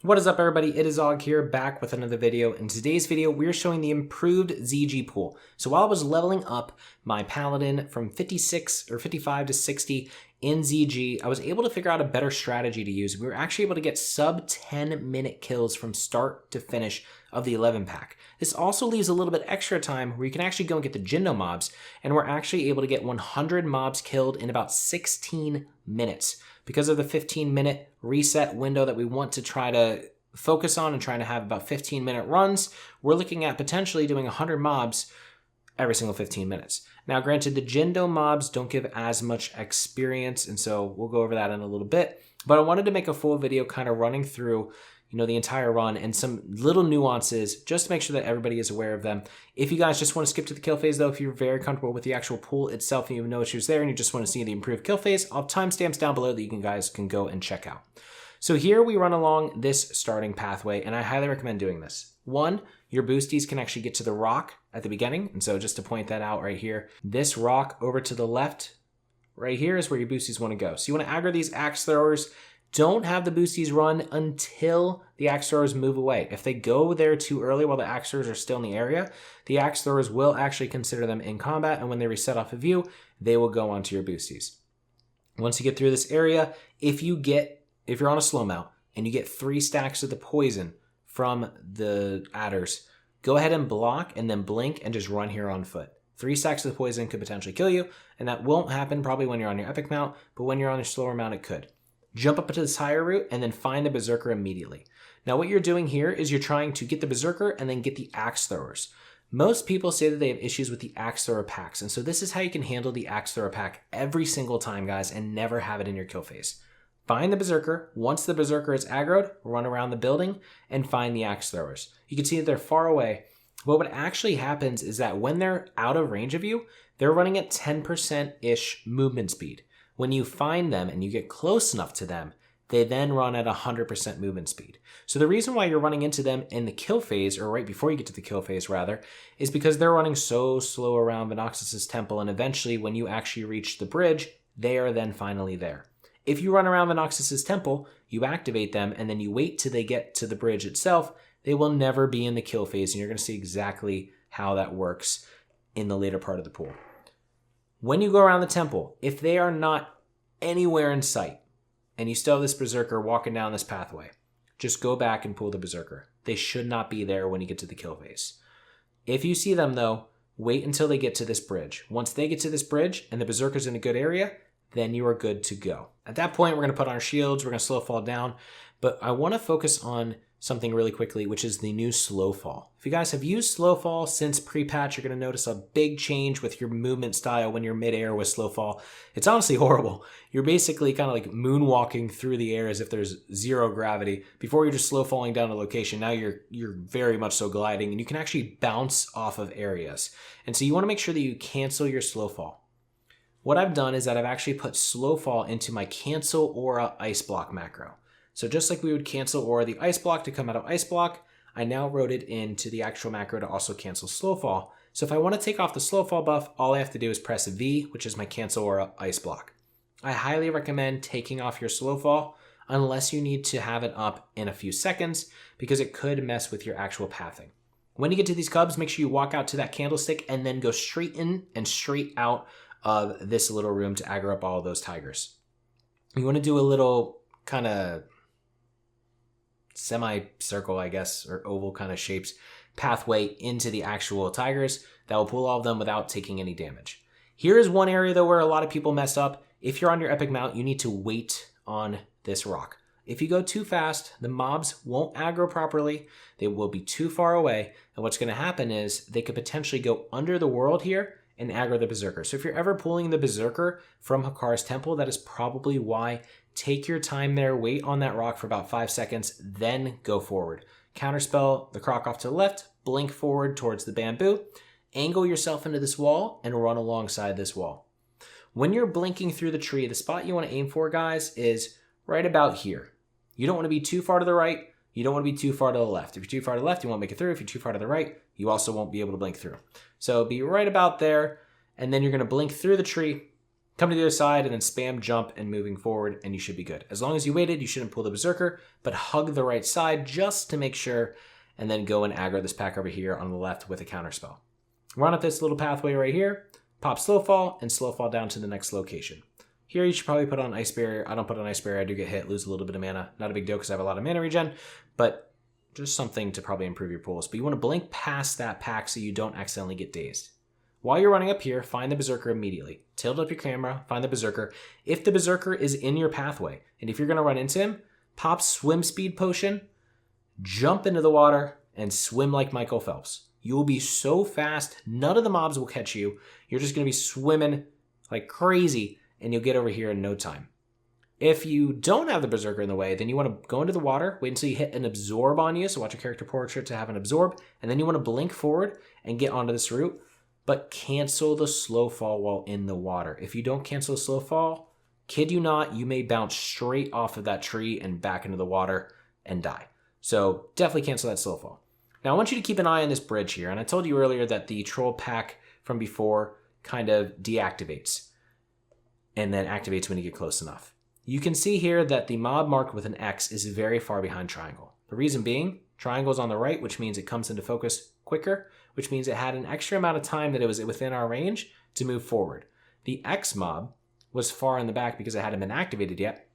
What is up, everybody? It is Og here, back with another video. In today's video, we're showing the improved ZG pool. So while I was leveling up my paladin from 56 or 55 to 60 in ZG, I was able to figure out a better strategy to use. We were actually able to get sub 10-minute kills from start to finish of the 11 pack. This also leaves a little bit extra time where you can actually go and get the Jindo Mobs, and we're actually able to get 100 mobs killed in about 16 minutes. Because of the 15-minute reset window that we want to try to focus on and trying to have about 15-minute runs, we're looking at potentially doing 100 mobs every single 15 minutes. Now, granted, the Jindo Mobs don't give as much experience, and so we'll go over that in a little bit. But I wanted to make a full video kind of running through the entire run and some little nuances just to make sure that everybody is aware of them. If you guys just want to skip to the kill phase though, if you're very comfortable with the actual pool itself and you have no issues there and you just want to see the improved kill phase, I'll have timestamps down below that you guys can go and check out. So here we run along this starting pathway, and I highly recommend doing this. One, your boosties can actually get to the rock at the beginning. And so just to point that out right here, this rock over to the left right here is where your boosties want to go. So you want to aggro these axe throwers. Don't have the boosties run until the axe throwers move away. If they go there too early while the axe throwers are still in the area, the axe throwers will actually consider them in combat, and when they reset off of you, they will go onto your boosties. Once you get through this area, if you're on a slow mount and you get 3 stacks of the poison from the adders, go ahead and block and then blink and just run here on foot. 3 stacks of the poison could potentially kill you, and that won't happen probably when you're on your epic mount, but when you're on your slower mount, it could. Jump up to this higher route and then find the berserker immediately. Now what you're doing here is you're trying to get the berserker and then get the axe throwers. Most people say that they have issues with the axe thrower packs, and so this is how you can handle the axe thrower pack every single time, guys, and never have it in your kill phase. Find the berserker. Once the berserker is aggroed, run around the building and find the axe throwers. You can see that they're far away. But what actually happens is that when they're out of range of you, they're running at 10%-ish movement speed. When you find them and you get close enough to them, they then run at 100% movement speed. So the reason why you're running into them in the kill phase, or right before you get to the kill phase rather, is because they're running so slow around Venox's temple, and eventually when you actually reach the bridge, they are then finally there. If you run around Venox's temple, you activate them, and then you wait till they get to the bridge itself, they will never be in the kill phase, and you're going to see exactly how that works in the later part of the pool. When you go around the temple, if they are not anywhere in sight, and you still have this berserker walking down this pathway, just go back and pull the berserker. They should not be there when you get to the kill phase. If you see them though, wait until they get to this bridge. Once they get to this bridge and the berserker's in a good area, then you are good to go. At that point, we're going to put on our shields, we're going to slow fall down, but I want to focus on something really quickly, which is the new slow fall. If you guys have used slow fall since pre-patch, you're going to notice a big change with your movement style when you're mid-air with slow fall. It's honestly horrible. You're basically kind of like moonwalking through the air as if there's zero gravity. Before you're just slow falling down a location, now you're very much so gliding, and you can actually bounce off of areas. And so you want to make sure that you cancel your slow fall. What I've done is that I've actually put slow fall into my cancel aura ice block macro. So just like we would cancel aura the ice block to come out of ice block, I now wrote it into the actual macro to also cancel slow fall. So if I want to take off the slow fall buff, all I have to do is press V, which is my cancel aura ice block. I highly recommend taking off your slow fall unless you need to have it up in a few seconds, because it could mess with your actual pathing. When you get to these cubs, make sure you walk out to that candlestick and then go straight in and straight out of this little room to aggro up all of those tigers. You want to do a little kind of semi-circle, I guess, or oval kind of shapes pathway into the actual tigers that will pull all of them without taking any damage. Here is one area though where a lot of people mess up. If you're on your epic mount, you need to wait on this rock. If you go too fast, the mobs won't aggro properly. They will be too far away, and what's going to happen is they could potentially go under the world here and aggro the berserker. So if you're ever pulling the berserker from Hakar's temple, that is probably why. Take your time there, wait on that rock for about 5 seconds, then go forward. Counterspell the croc off to the left, blink forward towards the bamboo, angle yourself into this wall, and run alongside this wall. When you're blinking through the tree, the spot you want to aim for, guys, is right about here. You don't want to be too far to the right, you don't want to be too far to the left. If you're too far to the left, you won't make it through. If you're too far to the right, you also won't be able to blink through. So be right about there, and then you're going to blink through the tree, Come to the other side and then spam jump and moving forward, and you should be good. As long as you waited, you shouldn't pull the Berserker, but hug the right side just to make sure, and then go and aggro this pack over here on the left with a counterspell. Run up this little pathway right here, pop slow fall, and slow fall down to the next location. Here you should probably put on Ice Barrier. I don't put on Ice Barrier. I do get hit, lose a little bit of mana. Not a big deal because I have a lot of mana regen, but just something to probably improve your pulls. But you want to blink past that pack so you don't accidentally get dazed. While you're running up here, find the Berserker immediately. Tilt up your camera, find the Berserker. If the Berserker is in your pathway, and if you're going to run into him, pop Swim Speed Potion, jump into the water, and swim like Michael Phelps. You will be so fast, none of the mobs will catch you. You're just going to be swimming like crazy, and you'll get over here in no time. If you don't have the Berserker in the way, then you want to go into the water, wait until you hit an absorb on you, so watch your character portrait to have an absorb, and then you want to blink forward and get onto this route, but cancel the slow fall while in the water. If you don't cancel the slow fall, kid you not, you may bounce straight off of that tree and back into the water and die. So definitely cancel that slow fall. Now I want you to keep an eye on this bridge here, and I told you earlier that the troll pack from before kind of deactivates and then activates when you get close enough. You can see here that the mob marked with an X is very far behind triangle. The reason being, triangle is on the right, which means it comes into focus quicker, which means it had an extra amount of time that it was within our range to move forward. The X mob was far in the back because it hadn't been activated yet,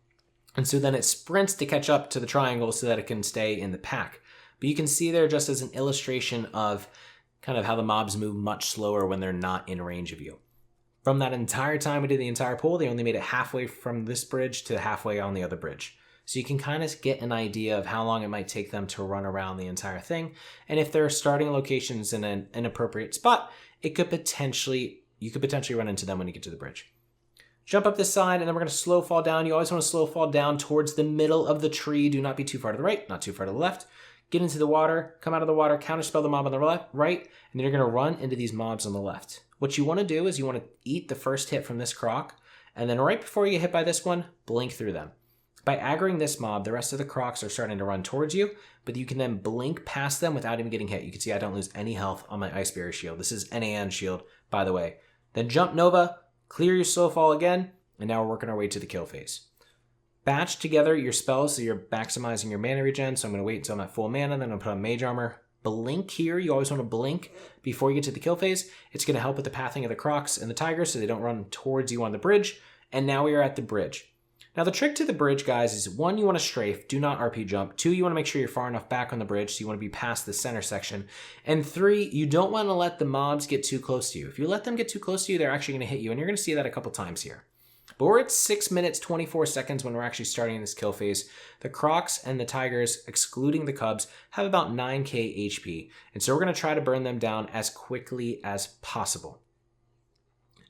and so then it sprints to catch up to the triangle so that it can stay in the pack. But you can see there just as an illustration of kind of how the mobs move much slower when they're not in range of you. From that entire time we did the entire pull, they only made it halfway from this bridge to halfway on the other bridge. So you can kind of get an idea of how long it might take them to run around the entire thing. And if they're starting locations in an inappropriate spot, you could potentially run into them when you get to the bridge. Jump up this side, and then we're going to slow fall down. You always want to slow fall down towards the middle of the tree. Do not be too far to the right, not too far to the left. Get into the water, come out of the water, counterspell the mob on the right, and then you're going to run into these mobs on the left. What you want to do is you want to eat the first hit from this croc, and then right before you get hit by this one, blink through them. By aggroing this mob, the rest of the crocs are starting to run towards you, but you can then blink past them without even getting hit. You can see I don't lose any health on my Ice Barrier shield. This is NAN shield, by the way. Then jump Nova, clear your slow fall again, and now we're working our way to the kill phase. Batch together your spells so you're maximizing your mana regen. So I'm going to wait until I'm at full mana, then I'm going to put on Mage Armor. Blink here. You always want to blink before you get to the kill phase. It's going to help with the pathing of the crocs and the tigers so they don't run towards you on the bridge. And now we are at the bridge. Now the trick to the bridge, guys, is 1, you want to strafe, do not RP jump. 2, you want to make sure you're far enough back on the bridge, so you want to be past the center section. And 3, you don't want to let the mobs get too close to you. If you let them get too close to you, they're actually going to hit you, and you're going to see that a couple times here. But we're at 6 minutes, 24 seconds when we're actually starting this kill phase. The crocs and the tigers, excluding the cubs, have about 9k HP, and so we're going to try to burn them down as quickly as possible.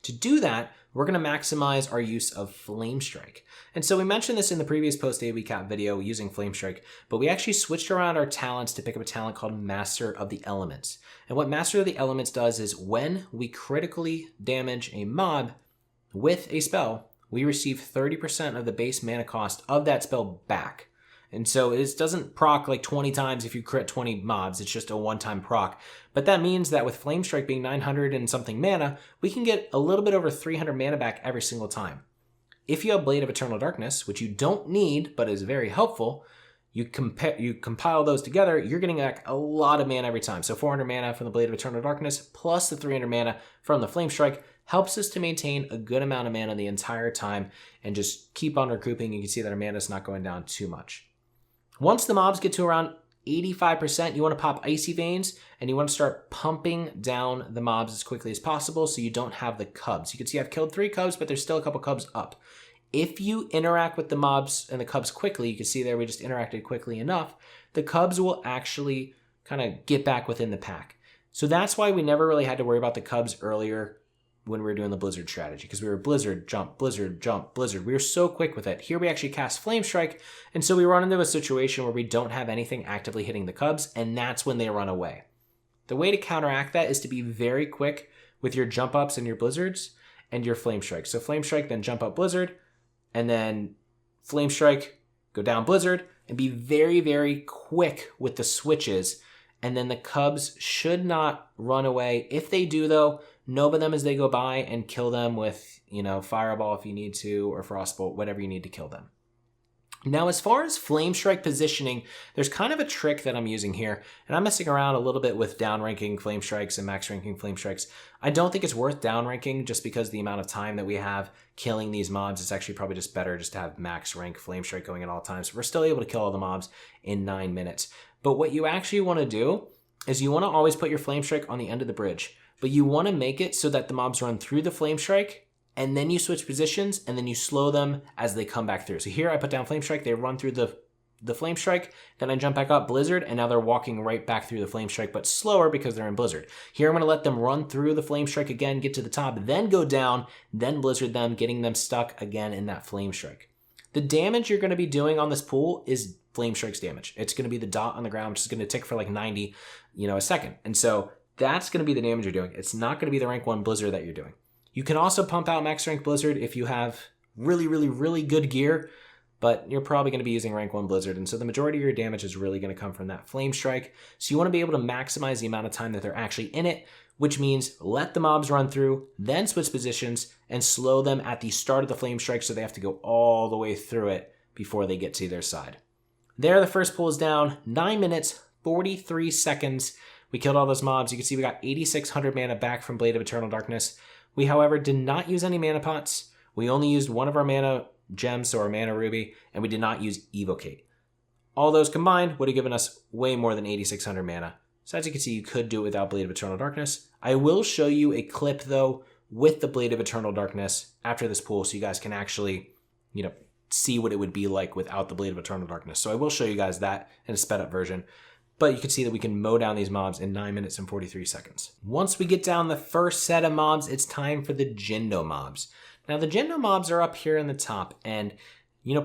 To do that, we're going to maximize our use of Flame Strike. And so we mentioned this in the previous post-day recap video using Flame Strike, but we actually switched around our talents to pick up a talent called Master of the Elements. And what Master of the Elements does is when we critically damage a mob with a spell, we receive 30% of the base mana cost of that spell back. And so it doesn't proc like 20 times if you crit 20 mobs, it's just a one-time proc. But that means that with Flame Strike being 900 and something mana, we can get a little bit over 300 mana back every single time. If you have Blade of Eternal Darkness, which you don't need but is very helpful, you compile those together, you're getting back a lot of mana every time. So 400 mana from the Blade of Eternal Darkness plus the 300 mana from the Flame Strike helps us to maintain a good amount of mana the entire time and just keep on recouping. You can see that our mana is not going down too much. Once the mobs get to around 85%, you want to pop Icy Veins and you want to start pumping down the mobs as quickly as possible so you don't have the cubs. You can see I've killed 3 cubs, but there's still a couple cubs up. If you interact with the mobs and the cubs quickly, you can see there we just interacted quickly enough, the cubs will actually kind of get back within the pack. So that's why we never really had to worry about the cubs earlier when we were doing the Blizzard strategy, because we were Blizzard, jump, Blizzard, jump, Blizzard. We were so quick with it. Here we actually cast Flame Strike, and so we run into a situation where we don't have anything actively hitting the cubs, and that's when they run away. The way to counteract that is to be very quick with your jump ups and your Blizzards and your Flame Strike. So Flame Strike, then jump up Blizzard, and then Flame Strike, go down Blizzard, and be very, very quick with the switches, and then the cubs should not run away. If they do, though, Nova them as they go by and kill them with, you know, fireball if you need to, or frostbolt, whatever you need to kill them. Now, as far as flame strike positioning, there's kind of a trick that I'm using here, and I'm messing around a little bit with downranking flame strikes and max ranking flame strikes. I don't think it's worth downranking just because the amount of time that we have killing these mobs, it's actually probably just better just to have max rank flame strike going at all times. We're still able to kill all the mobs in 9 minutes. But what you actually want to do is you want to always put your flame strike on the end of the bridge, but you want to make it so that the mobs run through the flame strike, and then you switch positions, and then you slow them as they come back through. So here I put down flame strike, they run through the flame strike, then I jump back up blizzard, and now they're walking right back through the flame strike, but slower because they're in blizzard. Here I'm going to let them run through the flame strike again, get to the top, then go down, then blizzard them, getting them stuck again in that flame strike. The damage you're going to be doing on this pool is flame strikes damage. It's going to be the dot on the ground, which is going to tick for like 90, a second. And so that's going to be the damage you're doing. It's not going to be the rank 1 blizzard that you're doing. You can also pump out max rank blizzard if you have really, really, really good gear, but you're probably going to be using rank 1 blizzard. And so the majority of your damage is really going to come from that flame strike. So you want to be able to maximize the amount of time that they're actually in it, which means let the mobs run through, then switch positions and slow them at the start of the flame strike so they have to go all the way through it before they get to their side. There, the first pull is down, 9 minutes, 43 seconds. We killed all those mobs. You can see we got 8,600 mana back from Blade of Eternal Darkness. We, however, did not use any mana pots. We only used one of our mana gems, so our mana ruby, and we did not use Evocate. All those combined would have given us way more than 8,600 mana. So as you can see, you could do it without Blade of Eternal Darkness. I will show you a clip, though, with the Blade of Eternal Darkness after this pool, so you guys can actually, see what it would be like without the Blade of Eternal Darkness. So I will show you guys that in a sped up version. But you can see that we can mow down these mobs in 9 minutes and 43 seconds. Once we get down the first set of mobs, it's time for the Jindo Mobs. Now the Jindo Mobs are up here in the top, and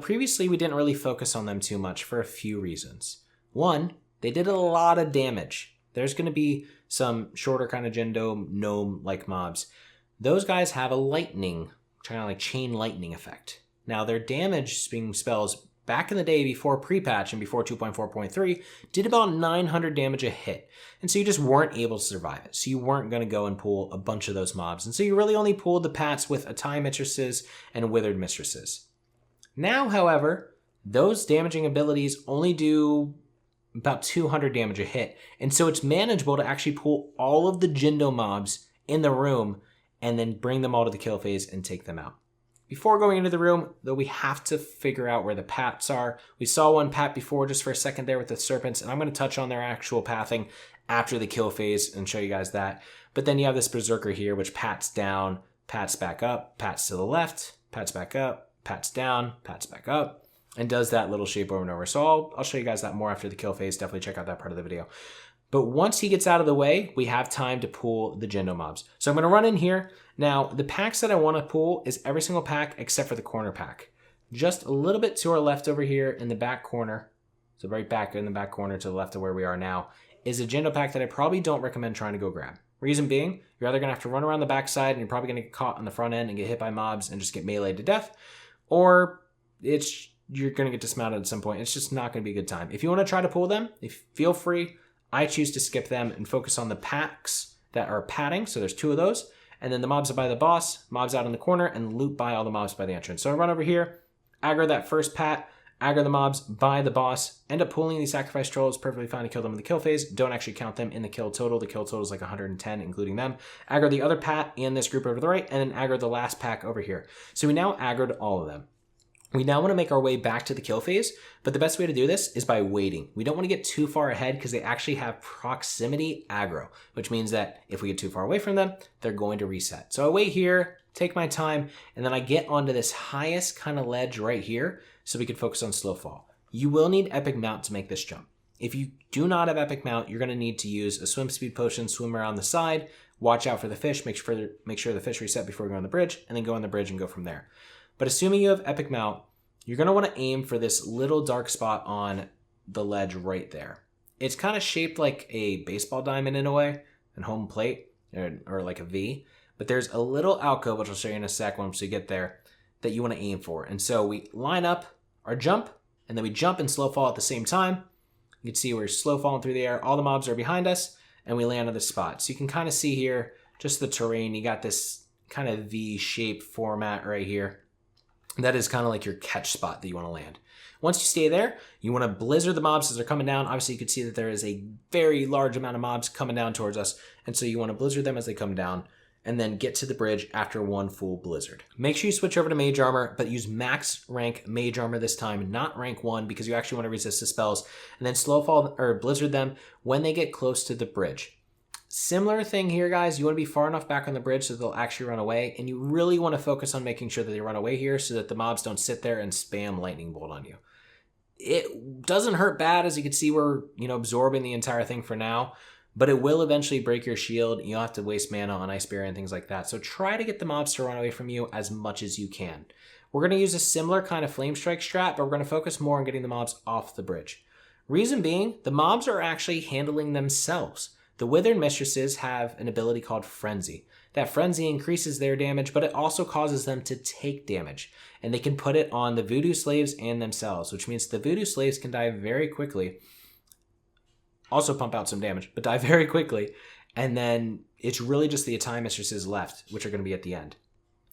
previously we didn't really focus on them too much for a few reasons. One, they did a lot of damage. There's going to be some shorter kind of Jindo gnome-like mobs. Those guys have a lightning, kind of like chain lightning effect. Now their damage being spells back in the day before Prepatch and before 2.4.3 did about 900 damage a hit. And so you just weren't able to survive it. So you weren't going to go and pull a bunch of those mobs. And so you really only pulled the Pats with Atai Mistresses and Withered Mistresses. Now, however, those damaging abilities only do about 200 damage a hit. And so it's manageable to actually pull all of the Jindo mobs in the room and then bring them all to the kill phase and take them out. Before going into the room, though, we have to figure out where the Pats are. We saw one Pat before just for a second there with the Serpents, and I'm going to touch on their actual pathing after the kill phase and show you guys that. But then you have this Berserker here, which pats down, pats back up, pats to the left, pats back up, pats down, pats back up, and does that little shape over and over. So I'll show you guys that more after the kill phase. Definitely check out that part of the video. But once he gets out of the way, we have time to pull the Jindo mobs. So I'm going to run in here. Now, the packs that I want to pull is every single pack except for the corner pack. Just a little bit to our left over here in the back corner, so right back in the back corner to the left of where we are now, is a Jindo pack that I probably don't recommend trying to go grab. Reason being, you're either going to have to run around the backside and you're probably going to get caught on the front end and get hit by mobs and just get meleeed to death, or you're going to get dismounted at some point. It's just not going to be a good time. If you want to try to pull them, feel free. I choose to skip them and focus on the packs that are padding. So there's 2 of those. And then the mobs are by the boss, mobs out in the corner, and loot by all the mobs by the entrance. So I run over here, aggro that first pat, aggro the mobs by the boss, end up pulling these sacrifice trolls, perfectly fine to kill them in the kill phase. Don't actually count them in the kill total. The kill total is like 110, including them. Aggro the other pat in this group over to the right, and then aggro the last pack over here. So we now aggroed all of them. We now want to make our way back to the kill phase, but the best way to do this is by waiting. We don't want to get too far ahead because they actually have proximity aggro, which means that if we get too far away from them, they're going to reset. So I wait here, take my time, and then I get onto this highest kind of ledge right here so we can focus on slow fall. You will need Epic Mount to make this jump. If you do not have Epic Mount, you're going to need to use a swim speed potion, swim around the side, watch out for the fish, make sure the fish reset before we go on the bridge, and then go on the bridge and go from there. But assuming you have Epic Mount, you're going to want to aim for this little dark spot on the ledge right there. It's kind of shaped like a baseball diamond in a way, and home plate, or like a V. But there's a little alcove, which I'll show you in a sec once we get there, that you want to aim for. And so we line up our jump, and then we jump and slow fall at the same time. You can see we're slow falling through the air. All the mobs are behind us, and we land on this spot. So you can kind of see here just the terrain. You got this kind of V-shaped format right here. That is kind of like your catch spot that you want to land. Once you stay there, you want to blizzard the mobs as they're coming down. Obviously, you can see that there is a very large amount of mobs coming down towards us. And so you want to blizzard them as they come down and then get to the bridge after one full blizzard. Make sure you switch over to Mage Armor, but use max rank Mage Armor this time, not rank 1, because you actually want to resist the spells. And then slow fall or blizzard them when they get close to the bridge. Similar thing here, guys. You want to be far enough back on the bridge so they'll actually run away. And you really want to focus on making sure that they run away here so that the mobs don't sit there and spam lightning bolt on you. It doesn't hurt bad. As you can see, we're, absorbing the entire thing for now, but it will eventually break your shield. You'll have to waste mana on Ice Barrier and things like that. So try to get the mobs to run away from you as much as you can. We're going to use a similar kind of Flame Strike strat, but we're going to focus more on getting the mobs off the bridge. Reason being, the mobs are actually handling themselves. The Withered Mistresses have an ability called Frenzy. That Frenzy increases their damage, but it also causes them to take damage. And they can put it on the Voodoo Slaves and themselves, which means the Voodoo Slaves can die very quickly. Also pump out some damage, but die very quickly. And then it's really just the Atai Mistresses left, which are going to be at the end.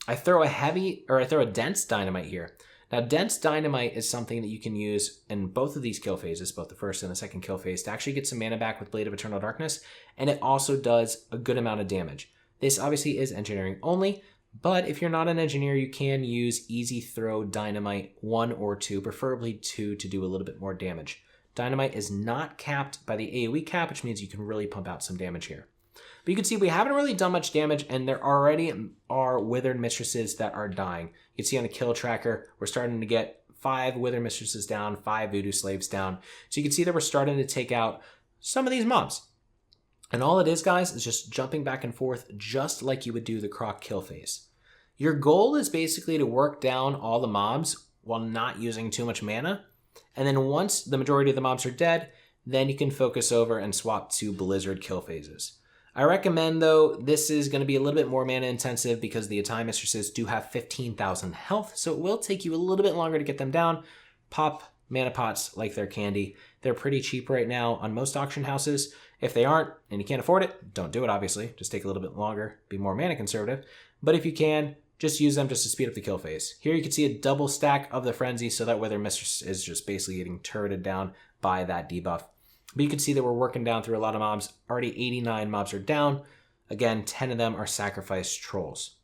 I throw a Dense Dynamite here. Now, Dense Dynamite is something that you can use in both of these kill phases, both the first and the second kill phase, to actually get some mana back with Blade of Eternal Darkness, and it also does a good amount of damage. This obviously is engineering only, but if you're not an engineer, you can use Easy Throw Dynamite 1 or 2, preferably 2, to do a little bit more damage. Dynamite is not capped by the AoE cap, which means you can really pump out some damage here. But you can see we haven't really done much damage, and there already are Withered Mistresses that are dying. You can see on the kill tracker, we're starting to get 5 Withered Mistresses down, 5 Voodoo Slaves down. So you can see that we're starting to take out some of these mobs. And all it is, guys, is just jumping back and forth, just like you would do the Croc kill phase. Your goal is basically to work down all the mobs while not using too much mana. And then once the majority of the mobs are dead, then you can focus over and swap to Blizzard kill phases. I recommend, though, this is going to be a little bit more mana intensive because the Atai Mistresses do have 15,000 health, so it will take you a little bit longer to get them down. Pop mana pots like they're candy. They're pretty cheap right now on most auction houses. If they aren't and you can't afford it, don't do it, obviously. Just take a little bit longer, be more mana conservative. But if you can, just use them just to speed up the kill phase. Here you can see a double stack of the Frenzy, so that Wither Mistress is just basically getting turreted down by that debuff. But you can see that we're working down through a lot of mobs. Already 89 mobs are down. Again, 10 of them are sacrificed trolls.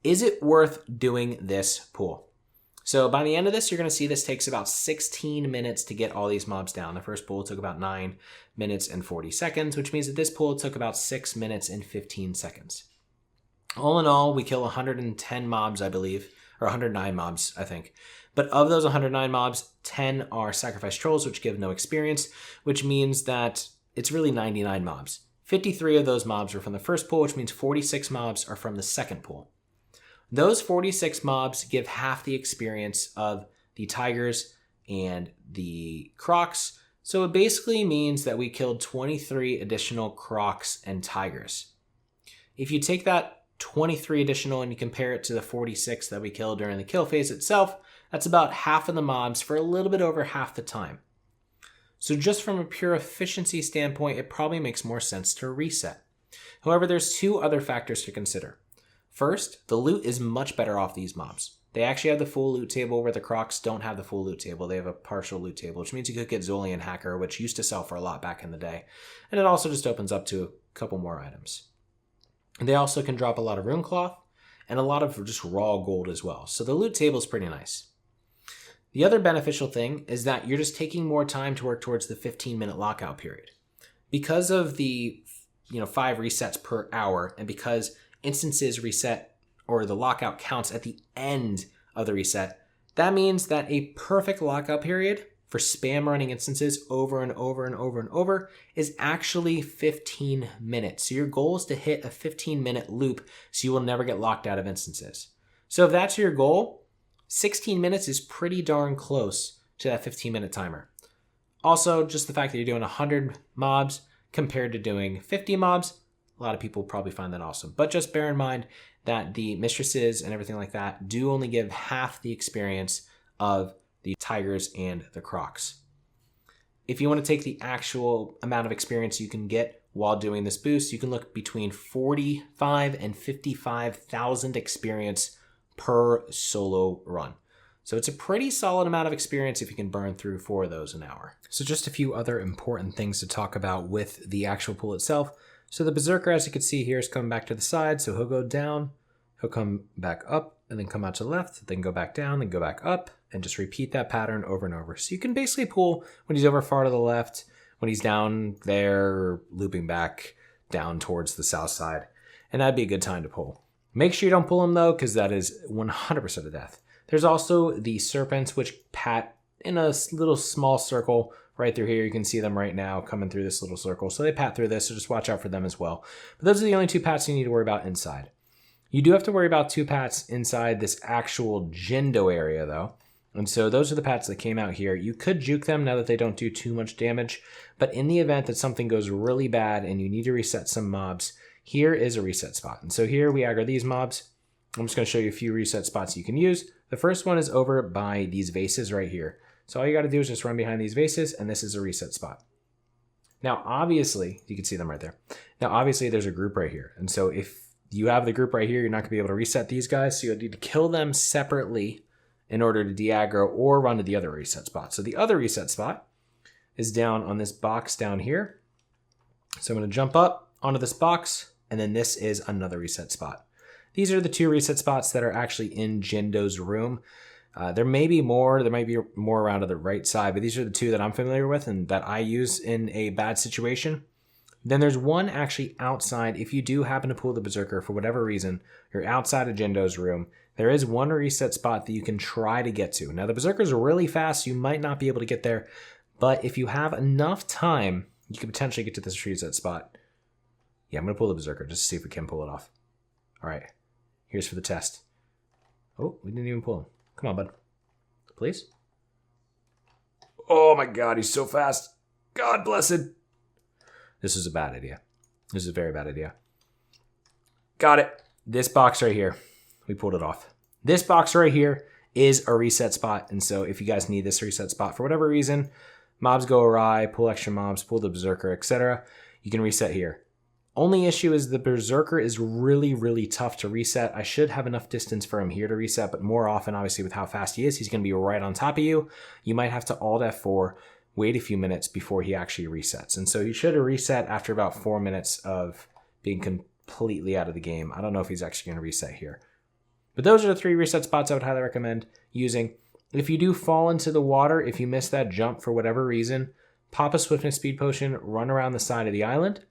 Is it worth doing this pool? So by the end of this, you're going to see this takes about 16 minutes to get all these mobs down. The first pool took about 9 minutes and 40 seconds, which means that this pool took about 6 minutes and 15 seconds. All in all, we kill 110 mobs, I believe, or 109 mobs, I think. But of those 109 mobs, 10 are sacrifice trolls, which give no experience, which means that it's really 99 mobs. 53 of those mobs are from the first pool, which means 46 mobs are from the second pool. Those 46 mobs give half the experience of the tigers and the crocs, so it basically means that we killed 23 additional crocs and tigers. If you take that 23 additional and you compare it to the 46 that we killed during the kill phase itself, that's about half of the mobs for a little bit over half the time. So just from a pure efficiency standpoint, it probably makes more sense to reset. However, there's 2 other factors to consider. First, the loot is much better off these mobs. They actually have the full loot table where the crocs don't have the full loot table. They have a partial loot table, which means you could get Zolian Hacker, which used to sell for a lot back in the day. And it also just opens up to a couple more items. They also can drop a lot of rune cloth and a lot of just raw gold as well. So the loot table is pretty nice. The other beneficial thing is that you're just taking more time to work towards the 15-minute lockout period. Because of the 5 resets per hour, and because instances reset or the lockout counts at the end of the reset, that means that a perfect lockout period for spam running instances over and over and over and over is actually 15 minutes. So your goal is to hit a 15-minute loop so you will never get locked out of instances. So if that's your goal, 16 minutes is pretty darn close to that 15-minute timer. Also, just the fact that you're doing 100 mobs compared to doing 50 mobs, a lot of people probably find that awesome. But just bear in mind that the mistresses and everything like that do only give half the experience of the tigers and the crocs. If you want to take the actual amount of experience you can get while doing this boost, you can look between 45 and 55,000 experience per solo run. So it's a pretty solid amount of experience if you can burn through 4 of those an hour. So just a few other important things to talk about with the actual pool itself. So the Berserker, as you can see here, is coming back to the side. So he'll go down, he'll come back up, and then come out to the left, then go back down, then go back up, and just repeat that pattern over and over. So you can basically pull when he's over far to the left, when he's down there, looping back down towards the south side. And that'd be a good time to pull. Make sure you don't pull him though, because that is 100% of death. There's also the serpents, which pat in a little small circle right through here. You can see them right now coming through this little circle. So they pat through this, so just watch out for them as well. But those are the only 2 pats you need to worry about inside. You do have to worry about 2 pats inside this actual Jindo area though. And so those are the pats that came out here. You could juke them now that they don't do too much damage. But in the event that something goes really bad and you need to reset some mobs, here is a reset spot. And so here we aggro these mobs. I'm just going to show you a few reset spots you can use. The first one is over by these vases right here. So all you got to do is just run behind these vases, and this is a reset spot. Now, obviously, you can see them right there. Now, obviously, there's a group right here. And so if you have the group right here, you're not going to be able to reset these guys. So you'll need to kill them separately in order to de-aggro or run to the other reset spot. So the other reset spot is down on this box down here. So I'm going to jump up onto this box, and then this is another reset spot. These are the 2 reset spots that are actually in Jindo's room. There may be more around to the right side, but these are the 2 that I'm familiar with and that I use in a bad situation. Then there's one actually outside. If you do happen to pull the Berserker for whatever reason, you're outside of Jindo's room, there is one reset spot that you can try to get to. Now the Berserkers are really fast, so you might not be able to get there, but if you have enough time, you can potentially get to this reset spot. Yeah, I'm going to pull the Berserker just to see if we can pull it off. All right. Here's for the test. Oh, we didn't even pull him. Come on, bud. Please. Oh my God, he's so fast. God blessed. This is a bad idea. This is a very bad idea. Got it. This box right here. We pulled it off. This box right here is a reset spot. And so if you guys need this reset spot for whatever reason, mobs go awry, pull extra mobs, pull the Berserker, etc., you can reset here. Only issue is the Berserker is really, really tough to reset. I should have enough distance for him here to reset, but more often, obviously, with how fast he is, he's going to be right on top of you. You might have to Alt F4, wait a few minutes before he actually resets. And so he should have reset after about 4 minutes of being completely out of the game. I don't know if he's actually going to reset here. But those are the 3 reset spots I would highly recommend using. If you do fall into the water, if you miss that jump for whatever reason, pop a Swiftness Speed Potion, run around the side of the island.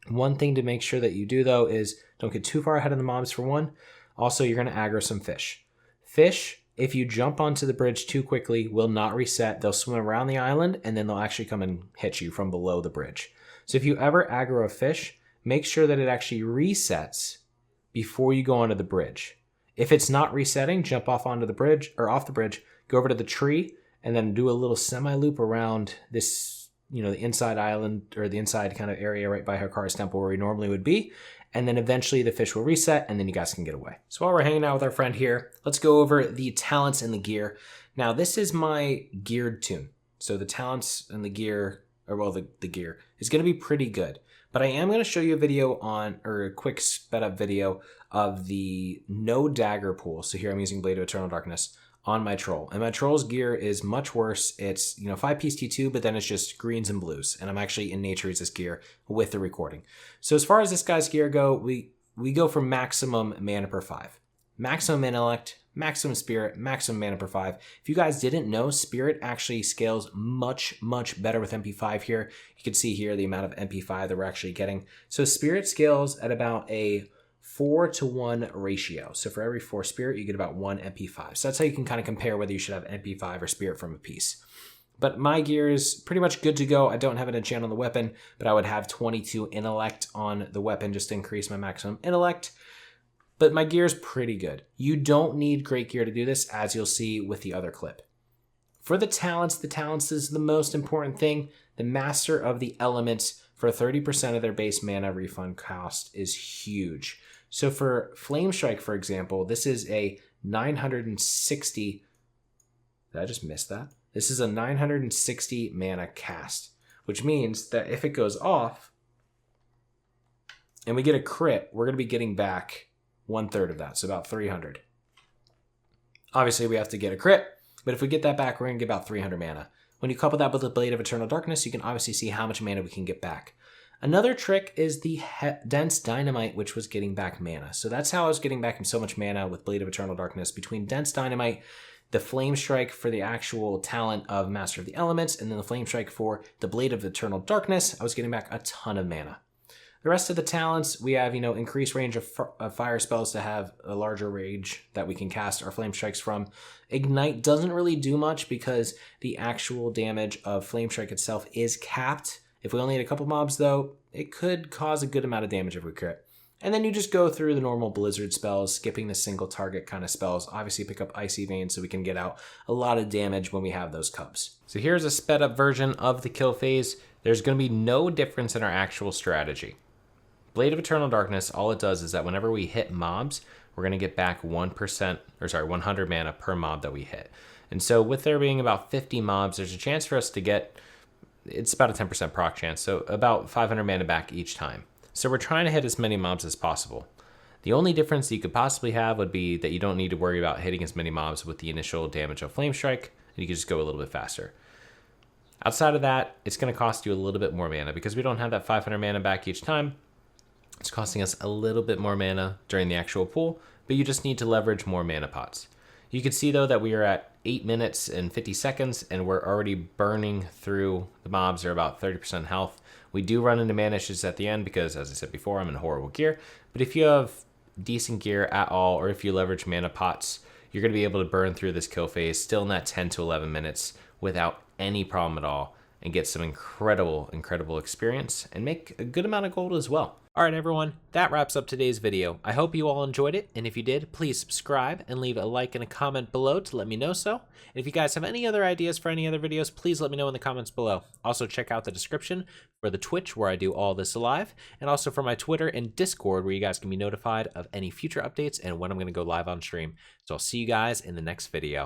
One thing to make sure that you do, though, is don't get too far ahead of the mobs, for one. Also, you're going to aggro some fish. Fish, if you jump onto the bridge too quickly, will not reset. They'll swim around the island, and then they'll actually come and hit you from below the bridge. So if you ever aggro a fish, make sure that it actually resets before you go onto the bridge. If it's not resetting, jump off onto the bridge, or off the bridge, go over to the tree, and then do a little semi-loop around this, the inside island or the inside kind of area right by Hikaru's temple where we normally would be. And then eventually the fish will reset and then you guys can get away. So while we're hanging out with our friend here, let's go over the talents and the gear. Now this is my geared toon. So the talents and the gear, the gear is going to be pretty good. But I am going to show you a video a quick sped up video of the no dagger pool. So here I'm using Blade of Eternal Darkness on my troll, and my troll's gear is much worse. It's 5-piece T2, but then it's just greens and blues, and I'm actually in Nature Resist gear with the recording. So as far as this guy's gear go, we go for maximum mana per 5, maximum intellect, maximum spirit, maximum mana per 5. If you guys didn't know, spirit actually scales much better with MP5 here. You can see here the amount of MP5 that we're actually getting. So spirit scales at about a 4-to-1 ratio. So for every 4 spirit, you get about 1 MP5. So that's how you can kind of compare whether you should have MP5 or spirit from a piece. But my gear is pretty much good to go. I don't have an enchant on the weapon, but I would have 22 intellect on the weapon just to increase my maximum intellect. But my gear is pretty good. You don't need great gear to do this, as you'll see with the other clip. For the talents is the most important thing. The Master of the Elements for 30% of their base mana refund cost is huge. So for Flame Strike, for example, this is a 960... Did I just miss that? This is a 960 mana cast, which means that if it goes off, and we get a crit, we're going to be getting back 1/3 of that, so about 300. Obviously, we have to get a crit, but if we get that back, we're going to get about 300 mana. When you couple that with the Blade of Eternal Darkness, you can obviously see how much mana we can get back. Another trick is the Dense Dynamite, which was getting back mana. So that's how I was getting back so much mana with Blade of Eternal Darkness, between Dense Dynamite, the Flame Strike for the actual talent of Master of the Elements, and then the Flame Strike for the Blade of Eternal Darkness. I was getting back a ton of mana. The rest of the talents, we have, increased range of fire spells to have a larger range that we can cast our Flame Strikes from. Ignite doesn't really do much because the actual damage of Flame Strike itself is capped. If we only hit a couple mobs, though, it could cause a good amount of damage if we crit. And then you just go through the normal Blizzard spells, skipping the single target kind of spells. Obviously pick up Icy Vein so we can get out a lot of damage when we have those cubs. So here's a sped up version of the kill phase. There's going to be no difference in our actual strategy. Blade of Eternal Darkness, all it does is that whenever we hit mobs, we're going to get back 100 mana per mob that we hit. And so with there being about 50 mobs, there's a chance for us to get, it's about a 10% proc chance, so about 500 mana back each time. So we're trying to hit as many mobs as possible. The only difference that you could possibly have would be that you don't need to worry about hitting as many mobs with the initial damage of Flame Strike, and you can just go a little bit faster. Outside of that, it's going to cost you a little bit more mana because we don't have that 500 mana back each time. It's costing us a little bit more mana during the actual pool, but you just need to leverage more mana pots. You can see though that we are at 8 minutes and 50 seconds and we're already burning through the mobs. They're about 30% health. We do run into mana issues at the end because, as I said before, I'm in horrible gear. But if you have decent gear at all, or if you leverage mana pots, you're going to be able to burn through this kill phase still in that 10 to 11 minutes without any problem at all and get some incredible experience and make a good amount of gold as well. All right, everyone, that wraps up today's video. I hope you all enjoyed it, and if you did, please subscribe and leave a like and a comment below to let me know so. And if you guys have any other ideas for any other videos, please let me know in the comments below. Also, check out the description for the Twitch where I do all this live, and also for my Twitter and Discord where you guys can be notified of any future updates and when I'm going to go live on stream. So I'll see you guys in the next video.